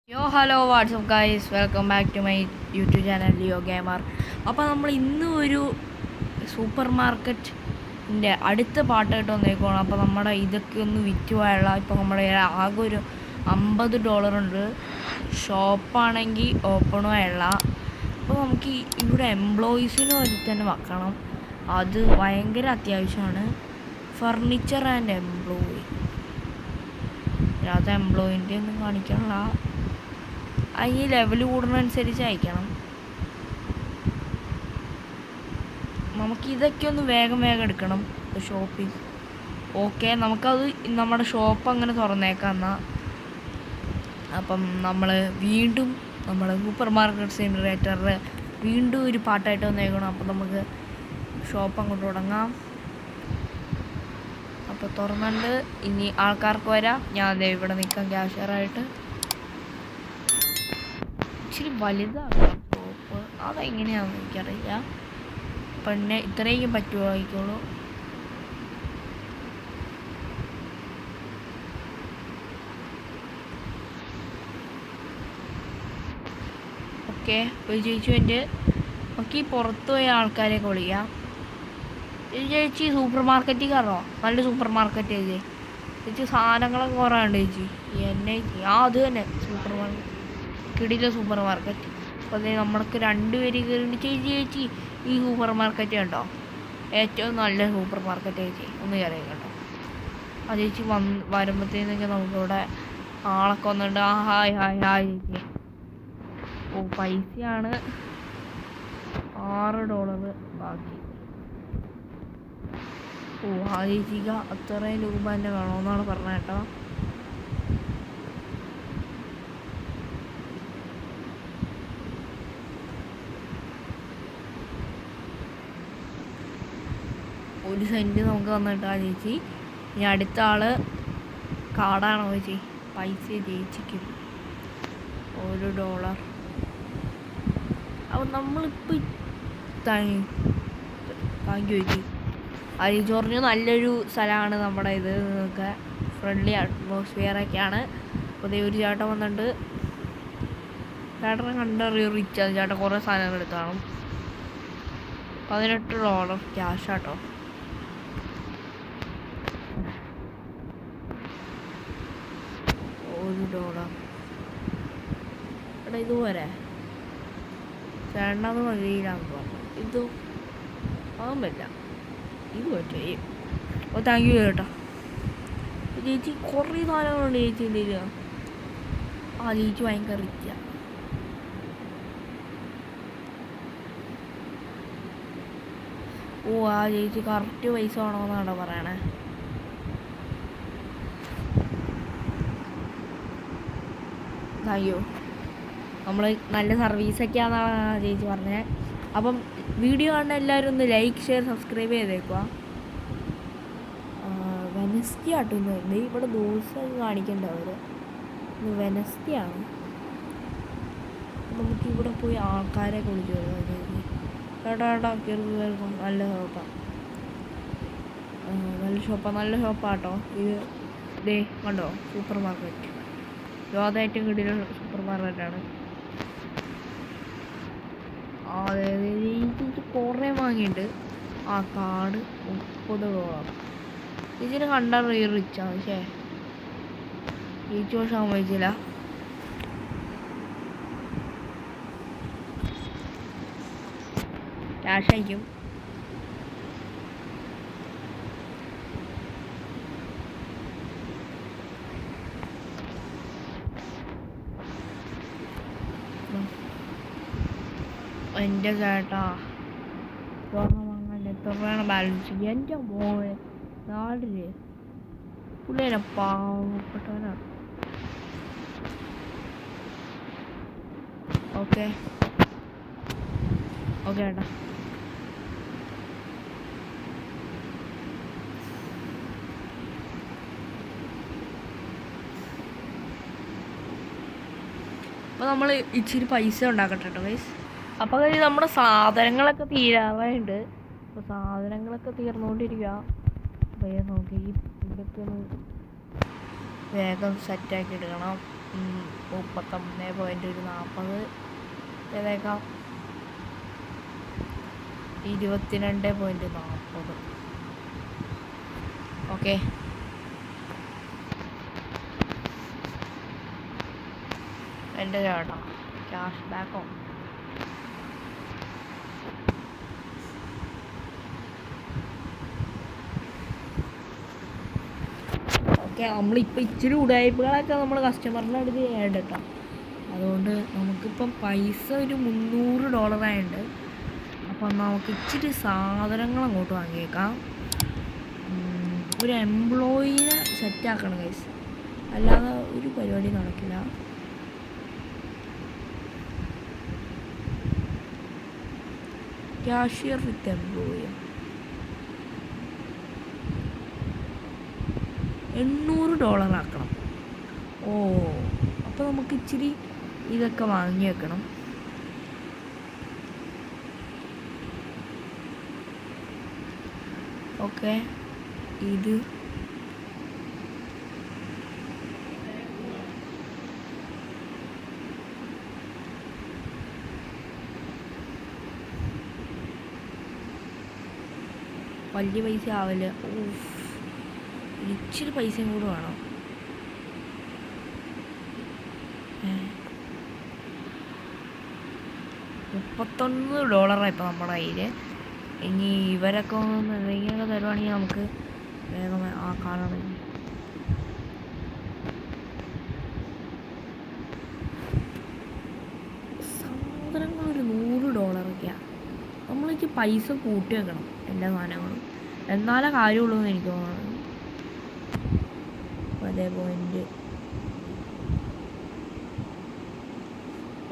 Hello WhatsApp guys, welcome back to my YouTube channel Leo Gamer. അപ്പോൾ നമ്മൾ ഇന്ന് ഒരു സൂപ്പർ മാർക്കറ്റിൻ്റെ അടുത്ത പാട്ടായിട്ട് വന്നേക്കുവാണ്. അപ്പോൾ നമ്മുടെ ഇതൊക്കെ ഒന്ന് വിറ്റ് പോയുള്ള ഇപ്പോൾ നമ്മുടെ ആകെ ഒരു $50 ഉണ്ട്. ഷോപ്പാണെങ്കിൽ ഓപ്പണും ആയുള്ള. അപ്പോൾ നമുക്ക് ഇവിടെ എംപ്ലോയീസിന് വേണ്ടി തന്നെ വെക്കണം. അത് ഭയങ്കര അത്യാവശ്യമാണ്. ഫർണിച്ചർ ആൻഡ് എംപ്ലോയി, അതിനകത്ത് എംപ്ലോയിൻ്റെ ഒന്നും കാണിക്കാനുള്ള അതിന് ലെവൽ കൂടുന്നതനുസരിച്ച് അയക്കണം. നമുക്കിതൊക്കെ ഒന്ന് വേഗം എടുക്കണം. ഷോപ്പിംഗ് ഓക്കെ, നമുക്കത് നമ്മുടെ ഷോപ്പ് അങ്ങനെ തുറന്നേക്കാം എന്നാൽ. അപ്പം നമ്മൾ വീണ്ടും നമ്മുടെ സൂപ്പർ മാർക്കറ്റ് സിമുലേറ്ററിൽ വീണ്ടും ഒരു പാട്ടായിട്ട് വന്നേക്കണം. അപ്പം നമുക്ക് ഷോപ്പ് അങ്ങോട്ട് തുടങ്ങാം. അപ്പോൾ തുറന്നുണ്ട്, ഇനി ആൾക്കാർക്ക് വരാം. ഞാൻ ഇവിടെ നിൽക്കാം ക്യാഷ്യറായിട്ട്. ഇച്ചിരി വലുതാണ് ഷോപ്പ്, അതെങ്ങനെയാണെന്ന് എനിക്കറിയില്ല. പിന്നെ ഇത്രയും പറ്റുമായിക്കോളൂ. ഓക്കെ, ഒരു ചേച്ചി എൻ്റെ നമുക്ക് ഈ പുറത്ത് പോയ ആൾക്കാരെയൊക്കെ വിളിക്കാം. ചേച്ചി സൂപ്പർ മാർക്കറ്റിൽ കയറോ? നല്ല സൂപ്പർ മാർക്കറ്റ് ചേച്ചി, സാധനങ്ങളൊക്കെ കുറേ ഉണ്ട് ചേച്ചി. എന്നെ അത് തന്നെ സൂപ്പർ മാർക്കറ്റ്, കിടില സൂപ്പർ മാർക്കറ്റ്. അപ്പോൾ അതേ നമ്മൾക്ക് 2 പേര് കയറിയിട്ട് ചേച്ചി ഈ സൂപ്പർ മാർക്കറ്റ് കണ്ടോ, ഏറ്റവും നല്ല സൂപ്പർ മാർക്കറ്റ് ചേച്ചി, ഒന്ന് കയറി കേട്ടോ. ആ ചേച്ചി വരുമ്പോഴത്തേനൊക്കെ നമുക്കിവിടെ ആളൊക്കെ വന്നിട്ട് ഹായ് ചേച്ചി. ഓ, പൈസയാണ് $6 ബാക്കി. ഓ, ആ ചേച്ചിക്ക് അത്രയും രൂപ തന്നെ വേണമെന്നാണ് പറഞ്ഞത് കേട്ടോ. $1 സെൻറ്റ് നമുക്ക് തന്നിട്ടാ ചേച്ചി. ഇനി അടുത്ത ആള് കാർഡാണോ ചേച്ചി? പൈസ ചേച്ചിക്ക് $1. അപ്പം നമ്മളിപ്പോൾ താങ്ക് യു ചേച്ചി. ആ ചേച്ചി പറഞ്ഞു നല്ലൊരു സ്ഥലമാണ് നമ്മുടെ ഇത്, ഒക്കെ ഫ്രണ്ട്ലി അറ്റ്മോസ്ഫിയറൊക്കെയാണ്. അപ്പോൾ അതേ ഒരു ചേട്ടൻ വന്നിട്ട്, ചേട്ടനെ കണ്ടറിയോ റിച്ചാണ് ചേട്ടൻ, കുറേ സാധനങ്ങൾ എടുത്താണ്. $18 ക്യാഷാട്ടോ. $1 എടാ, ഇതുപോലെ ചേട്ടനത് വഴിയിലാന്ന് പറഞ്ഞു. ഇത് ആകാൻ പറ്റില്ല, ഇത് പറ്റും. ഓ, താങ്ക് യു ചേട്ടാ. ചേച്ചി കുറേ സാധനങ്ങളുണ്ട് ചേച്ചി എന്തെങ്കിലും. ആ ചേച്ചി ഭയങ്കര റിച്ചാണ്. ഓ, ആ ചേച്ചി കറക്റ്റ് പൈസ വേണമെന്നാണോ പറയണേ? അയ്യോ, നമ്മൾ നല്ല സർവീസൊക്കെയാണെന്നാണ് ആ ചേച്ചി പറഞ്ഞത്. അപ്പം വീഡിയോ കാണുന്ന എല്ലാവരും ഒന്ന് ലൈക്ക്, ഷെയർ, സബ്സ്ക്രൈബ് ചെയ്തേക്കുക. വെനസ്ഡേ ആട്ടോ ഇന്ന്. ഇവിടെ ദിവസം കാണിക്കണ്ട അവർ, ഇന്ന് വെനസ്ഡേ ആണ്. നമുക്കിവിടെ പോയി ആൾക്കാരെ വിളിച്ചു ചേച്ചി. ചേട്ടാ കേൾക്കും, നല്ല ഷോപ്പാണ്, നല്ല ഷോപ്പാട്ടോ ഇത്. ദേ കണ്ടോ, സൂപ്പർ മാർക്കറ്റ്, ലോകത്തെ കിടില സൂപ്പർ മാർക്കറ്റാണ്. അതായത് ചേച്ചി കുറേ വാങ്ങിയിട്ടുണ്ട്. ആ കാർഡ് $30. ചേച്ചിനെ കണ്ടാൽ റിച്ചാണ്. പക്ഷേ ചേച്ചി പക്ഷെ സമ്മതിച്ചില്ല. ക്യാഷ് അയക്കും. എൻ്റെ ചേട്ടാ വാങ്ങാൻ എത്ര വേണം ബാലൻസ്? എൻ്റെ മോനെ നാടില് പുള്ളിനെ പാവപ്പെട്ടവനാണ്. ഓക്കെ ചേട്ടാ. അപ്പോൾ നമ്മൾ ഇച്ചിരി പൈസ ഉണ്ടാക്കട്ടെ കേട്ടോ ഗൈസ്. അപ്പോൾ നമ്മുടെ സാധനങ്ങളൊക്കെ തീരാറുണ്ട്. അപ്പോൾ സാധനങ്ങളൊക്കെ തീർന്നുകൊണ്ടിരിക്കുക. അപ്പോൾ നോക്കി ഇതൊക്കെ ഒന്ന് വേഗം സെറ്റാക്കി എടുക്കണം. 31.40 ഏതേക്കാം 22.40. ഓക്കെ, എൻ്റെ ചേട്ടാ ക്യാഷ് ബാക്കോ? ഓക്കെ, നമ്മളിപ്പോൾ ഇച്ചിരി ഉടായ്പകളൊക്കെ നമ്മൾ കസ്റ്റമറിൻ്റെ അടുത്ത് ചെയ്യേണ്ട കേട്ടോ. അതുകൊണ്ട് നമുക്കിപ്പം പൈസ ഒരു $300 ആയിട്ടുണ്ട്. അപ്പം നമുക്ക് ഇച്ചിരി സാധനങ്ങൾ അങ്ങോട്ട് വാങ്ങിയേക്കാം. ഒരു എംപ്ലോയിനെ സെറ്റാക്കണം ഗൈസ്, അല്ലാതെ ഒരു പരിപാടി നടക്കില്ല. ക്യാഷ്യർ വിത്ത് എംപ്ലോയി $800 ആക്കണം. ഓ, അപ്പോൾ നമുക്ക് ഇച്ചിരി ഇതൊക്കെ വാങ്ങി വെക്കണം. ഓക്കെ, ഇത് വലിയ പൈസ ആവില്ല. ഇച്ചിരി പൈസയും കൂടെ വേണം. $31 ഇപ്പോൾ നമ്മുടെ കയ്യിൽ. ഇനി ഇവരൊക്കെ ഒന്ന് എന്തെങ്കിലുമൊക്കെ തരുവാണെങ്കിൽ നമുക്ക് വേഗം ആ കാണാൻ പറ്റും. സാധനങ്ങൾ ഒരു $100 നമ്മൾക്ക് പൈസ കൂട്ടി വെക്കണം എല്ലാ സാധനങ്ങളും, എന്നാലേ കാര്യമുള്ളൂ എന്ന് എനിക്ക് തോന്നുന്നത്. അതേ പോയിന്റ്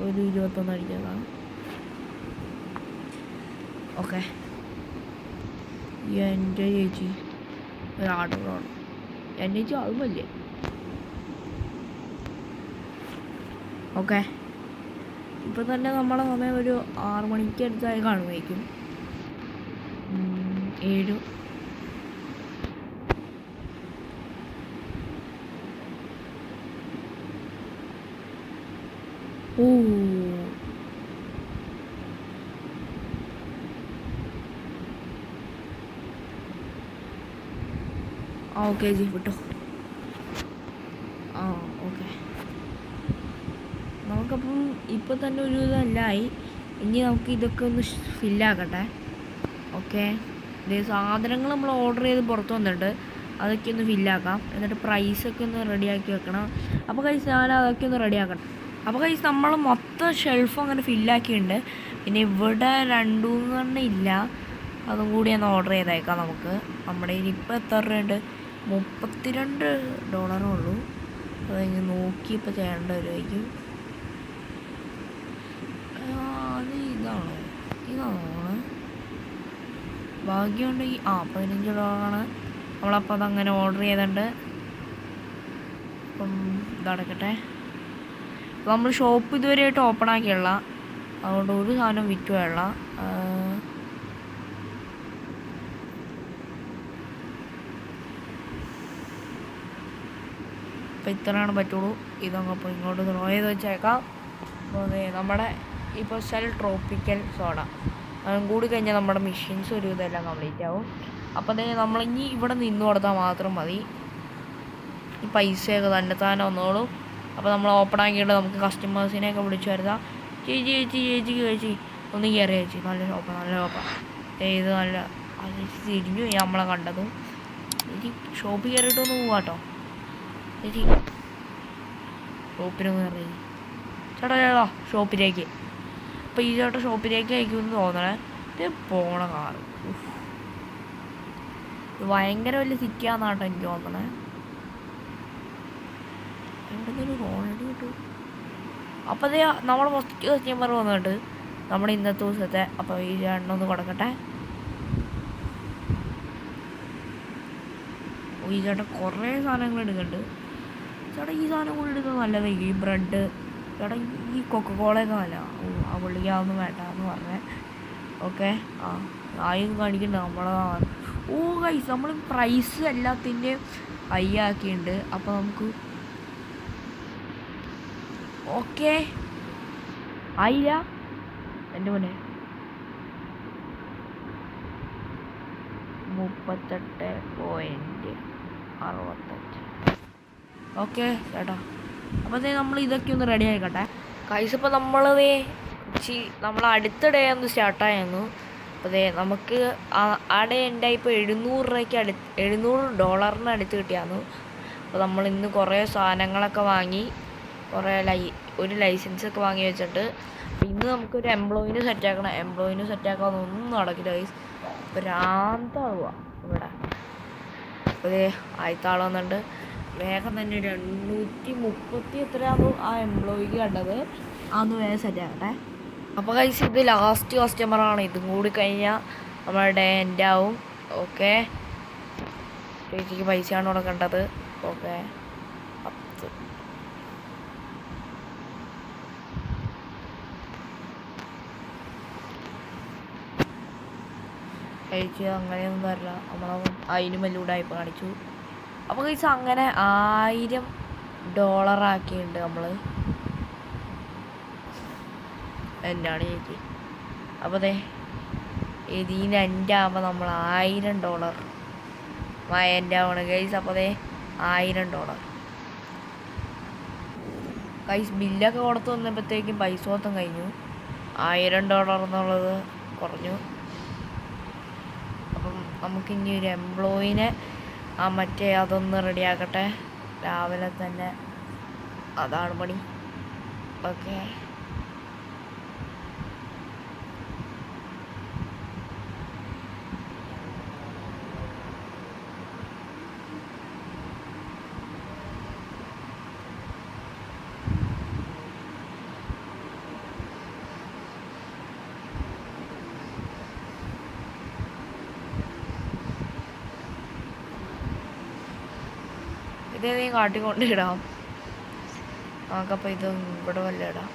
ഒരു 21 അടിച്ചതാണ്. ഓക്കെ, എൻ്റെ ചേച്ചി ഒരു ആർഡറാണ്. എൻ്റെ ചേച്ചി അതുമല്ലേ. ഓക്കെ, ഇപ്പം തന്നെ നമ്മളെ സമയം ഒരു 6 മണിക്ക് അടുത്തായി കാണുമായിരിക്കും. 7. ഓ, ഓക്കെ ജി വിട്ടോ. ഓക്കെ, നമുക്കപ്പം ഇപ്പം തന്നെ ഒരു ഇതല്ലായി. ഇനി നമുക്ക് ഇതൊക്കെ ഒന്ന് ഫില്ലാക്കട്ടെ. ഓക്കെ, ഇതേ സാധനങ്ങൾ നമ്മൾ ഓർഡർ ചെയ്ത് പുറത്ത് വന്നിട്ടുണ്ട്, അതൊക്കെ ഒന്ന് ഫില്ലാക്കാം. എന്നിട്ട് പ്രൈസൊക്കെ ഒന്ന് റെഡിയാക്കി വെക്കണം. അപ്പോൾ കൈസ് ഞാൻ അതൊക്കെ ഒന്ന് റെഡിയാക്കണം. അപ്പോൾ കൈസ് നമ്മൾ മൊത്തം ഷെൽഫ് അങ്ങനെ ഫില്ലാക്കിയിട്ടുണ്ട്. പിന്നെ ഇവിടെ 2-3 ഇല്ല, അതും കൂടി ഒന്ന് ഓർഡർ ചെയ്തേക്കാം നമുക്ക്. നമ്മുടെ ഇനിയിപ്പോൾ എത്ര രൂപയുണ്ട്? $32 ഉള്ളൂ. അതെങ്ങനെ നോക്കി ഇപ്പോൾ ചെയ്യേണ്ട വരുമായിരിക്കും. അത് ഇതാണോ ഭാഗ്യമുണ്ടെങ്കിൽ $15 നമ്മളപ്പോൾ അതങ്ങനെ ഓർഡർ ചെയ്തിട്ടുണ്ട്. അപ്പം ഇതടക്കട്ടെ. നമ്മൾ ഷോപ്പ് ഇതുവരെയായിട്ട് ഓപ്പൺ ആക്കിയുള്ള, അതുകൊണ്ട് ഒരു സാധനം വിറ്റുകയുള്ള. അപ്പോൾ ഇത്രയാണ് പറ്റുള്ളൂ. ഇതങ്ങപ്പോൾ ഇങ്ങോട്ട് ത്രോ ചെയ്ത് വെച്ചേക്കാം. അപ്പോൾ നമ്മുടെ ഇപ്പോൾ സെൽ ട്രോപ്പിക്കൽ സോഡ അതും കൂടി കഴിഞ്ഞാൽ നമ്മുടെ മെഷീൻസ് ഒരു ഇതെല്ലാം കംപ്ലീറ്റ് ആവും. അപ്പോൾ നമ്മളിനി ഇവിടെ നിന്ന് കൊടുത്താൽ മാത്രം മതി. ഈ പൈസയൊക്കെ തന്നെ വന്നോളും. അപ്പോൾ നമ്മൾ ഓപ്പൺ ആക്കിയിട്ട് നമുക്ക് കസ്റ്റമേഴ്സിനെയൊക്കെ വിളിച്ചു വരുത്താം. ചേച്ചി ഒന്ന് കയറി ചേച്ചി, നല്ല ഷോപ്പാണ്. ഇത് നല്ല തിരിഞ്ഞു നമ്മളെ കണ്ടതും. ചേച്ചി ഷോപ്പിൽ കയറിയിട്ടൊന്ന് പോവാട്ടോ. ചേച്ചി ഷോപ്പിനൊന്ന് കയറി ചേട്ടാ ഷോപ്പിലേക്ക്. അപ്പോൾ ഈ ചേട്ടാ ഷോപ്പിലേക്ക് അയക്കുമെന്ന് തോന്നണേ. ഇത് പോണ കാറ് ഭയങ്കര വലിയ സിറ്റിയാന്നാട്ടോ എനിക്ക് തോന്നണേ. എവിടെന്നൊരു ഹോണടി കിട്ടും. അപ്പോൾ അതേ നമ്മൾ ഫസ്റ്റ് കസ്റ്റമർ വന്നിട്ട് നമ്മുടെ ഇന്നത്തെ ദിവസത്തെ. അപ്പോൾ ഈ ചേട്ടനൊന്ന് കൊടുക്കട്ടെ. ഈ ചേട്ടൻ കുറേ സാധനങ്ങൾ എടുക്കുന്നുണ്ട്. ചേട്ടാ ഈ സാധനം കൂടി എടുക്കുന്നത് നല്ലതായിരിക്കും. ഈ ബ്രെഡ് ചേട്ടാ, ഈ കൊക്കക്കോളയൊക്കെ നല്ല. ആ പുള്ളിക്ക് അതൊന്നും വേണ്ട എന്ന് പറഞ്ഞേ. ഓക്കെ, ആയും കാണിക്കണ്ട നമ്മളെ. ഗൈസ് നമ്മൾ പ്രൈസ് എല്ലാത്തിൻ്റെയും ഹൈ ആക്കിയിട്ടുണ്ട്. അപ്പോൾ നമുക്ക് ഓക്കെ ആയില്ല എൻ്റെ മുന്നേ 38.65. ഓക്കെ ചേട്ടാ. അപ്പോൾ നമ്മൾ ഇതൊക്കെ ഒന്ന് റെഡി ആയിക്കോട്ടെ കൈസ്. ഇപ്പോൾ നമ്മൾ അടുത്ത ഡേ ഒന്ന് സ്റ്റാർട്ടായിരുന്നു. അപ്പോൾ നമുക്ക് ആ ഡേ എൻ്റെ ഇപ്പോൾ $700 അടുത്ത് കിട്ടിയായിരുന്നു. അപ്പോൾ നമ്മൾ ഇന്ന് കുറേ സാധനങ്ങളൊക്കെ വാങ്ങി, ഒരു ലൈസൻസൊക്കെ വാങ്ങി വെച്ചിട്ട് അപ്പോൾ ഇന്ന് നമുക്കൊരു എംപ്ലോയിനെ സെറ്റാക്കാൻ ഒന്നും നടക്കില്ല ഗൈസ്. ഭ്രാന്താവുക ഇവിടെ. അപ്പോൾ ആദ്യത്തെ ആൾ വന്നിട്ട് വേഗം തന്നെ 230 എത്രയാണോ ആ എംപ്ലോയിക്ക് കണ്ടത്, അതൊന്ന് വേഗം സെറ്റാക്കട്ടെ. അപ്പോൾ ഗൈസ് ഇത് ലാസ്റ്റ് കസ്റ്റമറാണ്. ഇതും കൂടി കഴിഞ്ഞാൽ നമ്മുടെ ഡേ എൻ്റെ ആവും. ഓക്കെ, ചേച്ചിക്ക് പൈസയാണ് കൊടുക്കേണ്ടത്. ഓക്കെ 10. ചേച്ചി അങ്ങനെയൊന്നും തരില്ല, നമ്മളെ അതിനും വലിയ ഉടായ്പ കാണിച്ചു. അപ്പോൾ കഴിച്ച് അങ്ങനെ $1000 ആക്കിയിട്ടുണ്ട് നമ്മൾ. എന്നാണ് ചേച്ചി. അപ്പോൾ ഇതിന് എൻ്റെ ആകുമ്പോൾ നമ്മൾ $1000 എൻ്റെ ആവണം ഗൈസ്. അപ്പോൾ $1000 ഗൈസ്. ബില്ലൊക്കെ കൊടുത്ത് വന്നപ്പോഴത്തേക്കും പൈസ മൊത്തം കഴിഞ്ഞു. $1000 എന്നുള്ളത് കുറഞ്ഞു. അപ്പം നമുക്കിനി ഒരു എംപ്ലോയിനെ അതൊന്ന് റെഡിയാക്കട്ടെ രാവിലെ തന്നെ. അതാണ് പണി. ഓക്കെ, ഇതേ കാട്ടിക്കൊണ്ട് ഇടാം നമുക്കപ്പോൾ ഇത് ഇവിടെ വല്ല ഇടാം.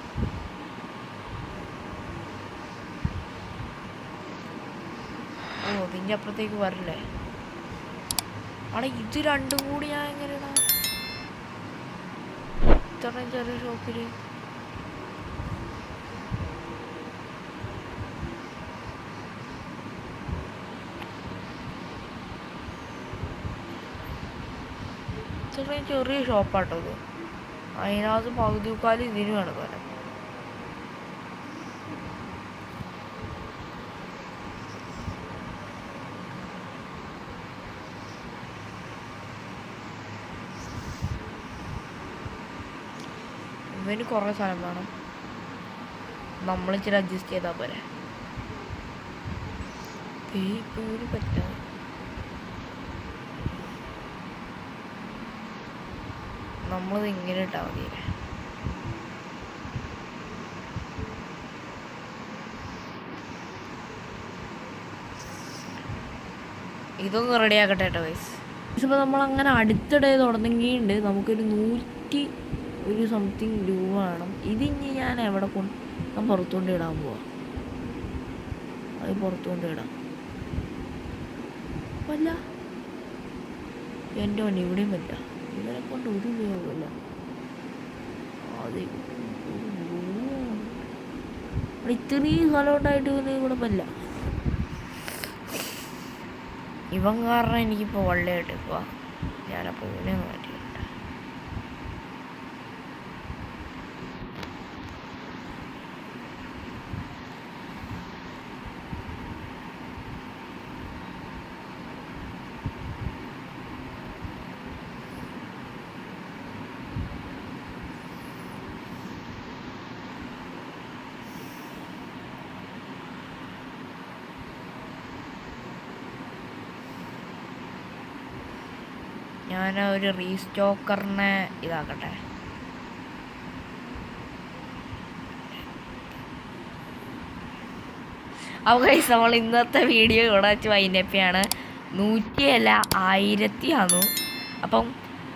ഇതിൻ്റെ അപ്പുറത്തേക്ക് വരില്ലേ? ഇത് രണ്ടും കൂടി ഞാൻ എങ്ങനെ ഇടാം? ഇത്രയും ചെറിയ ഷോപ്പിൽ ഇത്രയും ചെറിയ ഷോപ്പാട്ടത്. അതിനകത്ത് പകുതി മുക്കാലും ഇതിന് വേണം പോലെ. ഇവന് കുറേ സാധനം വേണം, നമ്മൾ ഇച്ചിരി അഡ്ജസ്റ്റ് ചെയ്താൽ പോരെ. പേര് പറ്റാ. നമ്മളത് ഇങ്ങനെ ഇട്ടാൽ മതിയല്ലേ. ഇതൊന്ന് റെഡിയാക്കട്ടെ കേട്ടോ ഗൈസ്. ഇപ്പോൾ നമ്മളങ്ങനെ അടുത്തിടെ തുടങ്ങിയിട്ടുണ്ട്. നമുക്കൊരു 100 സംതിങ് രൂപ വേണം. ഇതിനി ഞാൻ എവിടെ ഞാൻ പുറത്തുകൊണ്ട് ഇടാൻ പോവാം. അത് പുറത്തുകൊണ്ട് ഇടാം. അല്ല എൻ്റെ വണ്ടി ഇവിടെയും പറ്റില്ല. ഇവരെ കൊണ്ട് ഒരു ഉപയോഗമില്ല. ഇത്രയും സ്ഥലം ഉണ്ടായിട്ട് ഇവിടെ പറ്റില്ല. ഇവൻ കാരണം എനിക്കിപ്പോൾ വള്ളിയായിട്ട് പോവാം. ഞാനപ്പോൾ ഇവനെ മാറ്റിയിട്ടുണ്ട്. ഞാൻ ഒരു റീസ്റ്റോക്കറിനെ ഇതാക്കട്ടെ. അപ്പോൾ ഗൈസ് നമ്മൾ ഇന്നത്തെ വീഡിയോ ഇവിടെ വെച്ച് വൈൻഡപ്പാണ്. 100 അല്ല 1000 ആന്നു.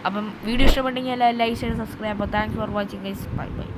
അപ്പം വീഡിയോ ഇഷ്ടപ്പെട്ടെങ്കിൽ എല്ലാവരും ലൈക്ക് ചെയ്ത് സബ്സ്ക്രൈബ്. അപ്പോൾ thanks for watching guys. Bye bye.